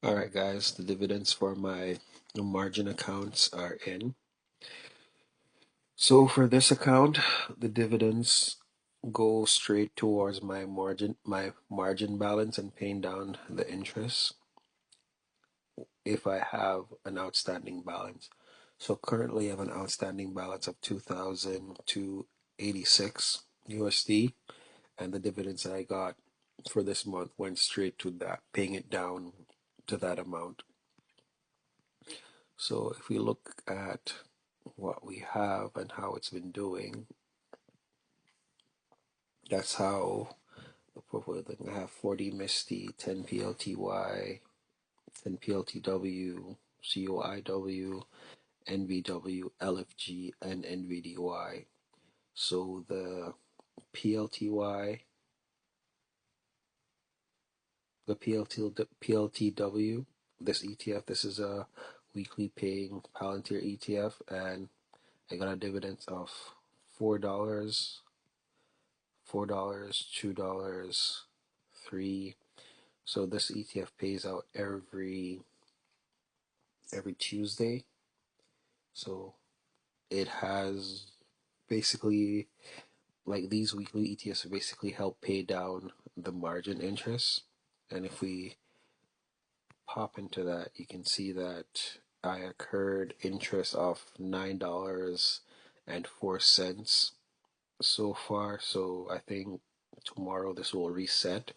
All right, guys, the dividends for my margin accounts are in. So for this account, the dividends go straight towards my margin balance and paying down the interest if I have an outstanding balance. So currently I have an outstanding balance of 2,286 USD, and the dividends I got for this month went straight to that, paying it down to that amount. So if we look at what we have and how it's been doing, that's how the portfolio thing. I have 40 Misty, 10 PLTY, 10 PLTW, COIW, NVW, LFG, and NVDY. So the PLTY, the PLTW, this ETF, this is a weekly paying Palantir ETF, and I got a dividend of $4, $4, $2, 3. So this ETF pays out every Tuesday. So it has basically, like, these weekly ETFs basically help pay down the margin interest. And if we pop into that, you can see that I accrued interest of $9.04 so far. So I think tomorrow this will reset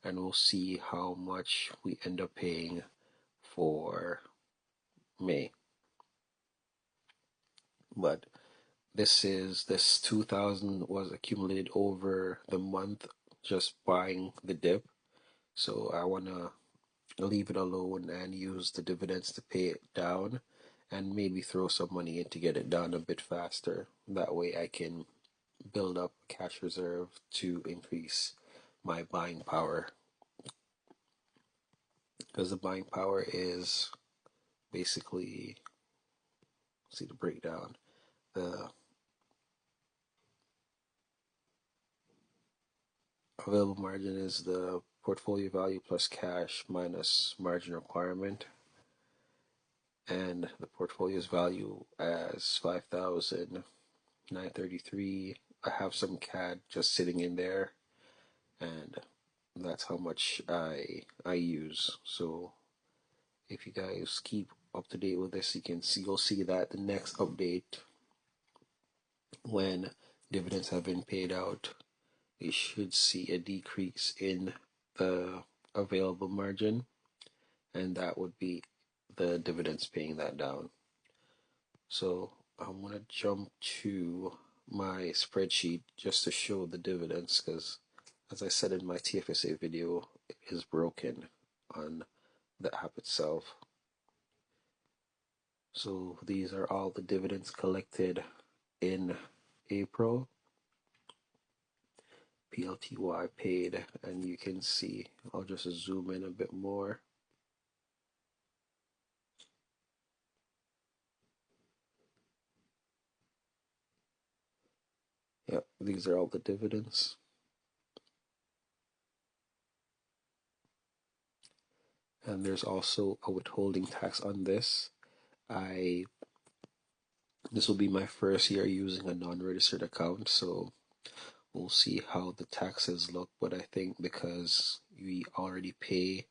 and we'll see how much we end up paying for May. But this 2000 was accumulated over the month just buying the dip. So I want to leave it alone and use the dividends to pay it down and maybe throw some money in to get it done a bit faster. That way I can build up cash reserve to increase my buying power, because the buying power is basically, see the breakdown, the available margin is the portfolio value plus cash minus margin requirement, and the portfolio's value as 5,933. I have some CAD just sitting in there, and that's how much I use. So if you guys keep up to date with this, you'll see that the next update, when dividends have been paid out, you should see a decrease in the available margin, and that would be the dividends paying that down. So I'm gonna jump to my spreadsheet just to show the dividends, because as I said in my TFSA video, it is broken on the app itself. So these are all the dividends collected in April. PLTY paid, and you can see, I'll just zoom in a bit more. Yep, these are all the dividends. And there's also a withholding tax on this. This will be my first year using a non-registered account, so we'll see how the taxes look. But I think because we already pay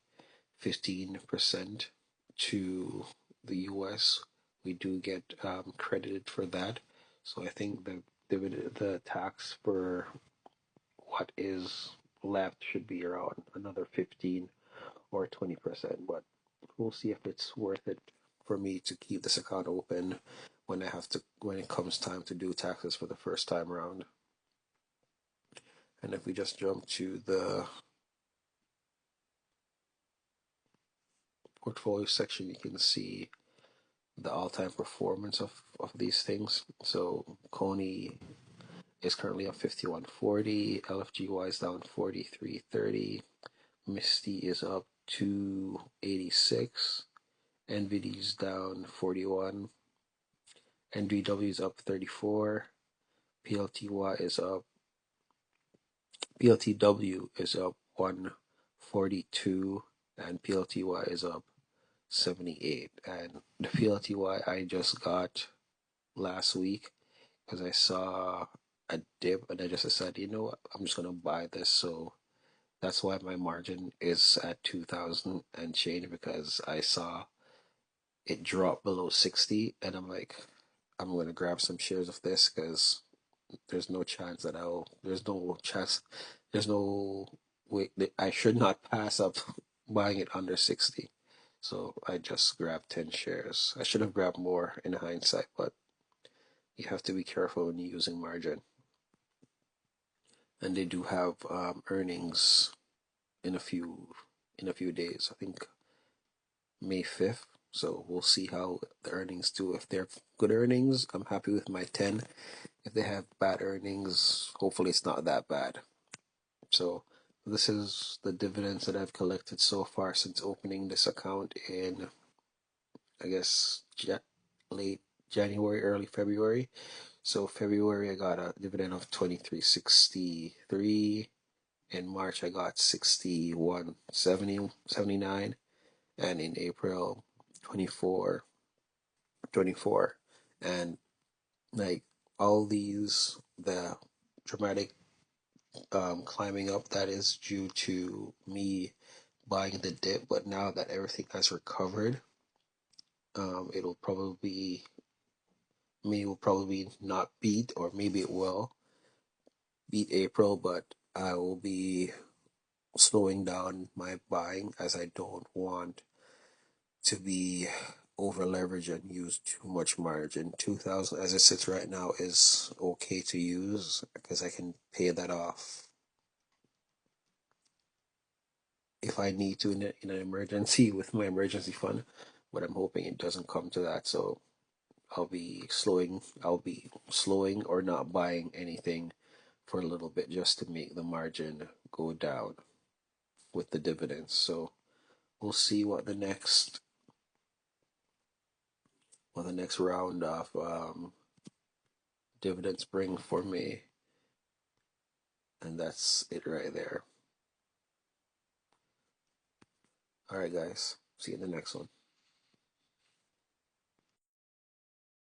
15% to the US, we do get credited for that. So I think the tax for what is left should be around another 15 or 20%. But we'll see if it's worth it for me to keep this account open when it comes time to do taxes for the first time around. And if we just jump to the portfolio section, you can see the all-time performance of these things. So Coney is currently up 51.40, LFGY is down 43.30, Misty is up 286, NVD's down 41, NVW is up 34, PLTY is up PLTW is up 142, and PLTY is up 78. And the PLTY I just got last week because I saw a dip and I just decided, you know what, I'm just gonna buy this. So that's why my margin is at 2000 and change, because I saw it drop below 60 and I'm like, I'm gonna grab some shares of this because there's no chance, there's no way that I should not pass up buying it under 60. So I just grabbed 10 shares. I should have grabbed more in hindsight, but you have to be careful when you're using margin. And they do have earnings in a few days. I think May 5th. So we'll see how the earnings do. If they're good earnings, I'm happy with my 10. If they have bad earnings, hopefully it's not that bad. So this is the dividends that I've collected so far since opening this account in, I guess, late January, early February. So February I got a dividend of 23.63. In March I got 61.79, and in April 24.24. And like all these, the dramatic climbing up, that is due to me buying the dip. But now that everything has recovered, it'll probably, me will probably not beat, or maybe it will beat April, but I will be slowing down my buying as I don't want to be over leveraged and use too much margin. 2000 as it sits right now is okay to use because I can pay that off if I need to in an emergency with my emergency fund, but I'm hoping it doesn't come to that. So I'll be slowing or not buying anything for a little bit just to make the margin go down with the dividends. So we'll see what the next round of dividends bring for me. And that's it right there. All right, guys. See you in the next one.